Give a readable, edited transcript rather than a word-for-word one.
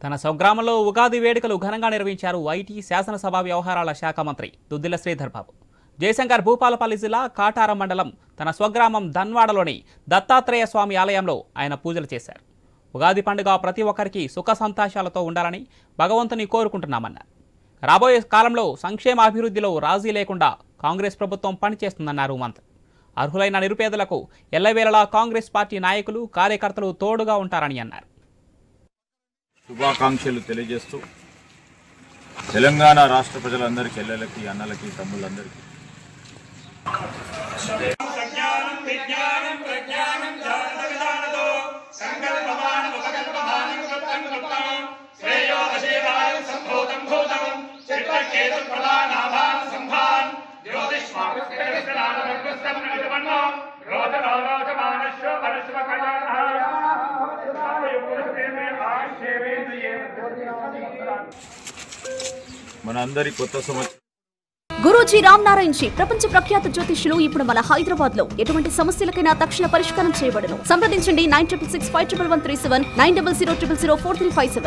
తన స్వగ్రామంలో ఉగాది వేడుకలు ఘనంగా నిర్వహించారు ఐటీ శాసనసభ వ్యవహారాల శాఖ మంత్రి దుద్దిల శ్రీధర్ బాబు. జయశంకర్ భూపాలపల్లి జిల్లా కాటారం మండలం తన స్వగ్రామం ధన్వాడలోని దత్తాత్రేయ స్వామి ఆలయంలో ఆయన పూజలు చేశారు. ఉగాది పండుగ ప్రతి ఒక్కరికి సుఖ సంతోషాలతో ఉండాలని భగవంతుని కోరుకుంటున్నామన్నారు. రాబోయే కాలంలో సంక్షేమ అభివృద్ధిలో రాజీ లేకుండా కాంగ్రెస్ ప్రభుత్వం పనిచేస్తుందన్నారు మంత్రి. అర్హులైన నిరుపేదలకు ఎల్లవేళలా కాంగ్రెస్ పార్టీ నాయకులు కార్యకర్తలు తోడుగా ఉంటారని అన్నారు. శుభాకాంక్షలు తెలియజేస్తూ తెలంగాణ రాష్ట్ర ప్రజలందరికీ, చెల్లెలకి, అన్నలకి, తమ్ముళ్ళందరికీ మనందరి కొత్త సంవత్సరం. గురూజీ రామ్ నారాయణ్ జీ ప్రపంచ ప్రఖ్యాత జ్యోతిష్యులు ఇప్పుడు మన హైదరాబాద్ లో ఎటువంటి సమస్యలకైనా తక్షణ పరిష్కారం చేయబడను. సంప్రదించండి 96651137 9000004357.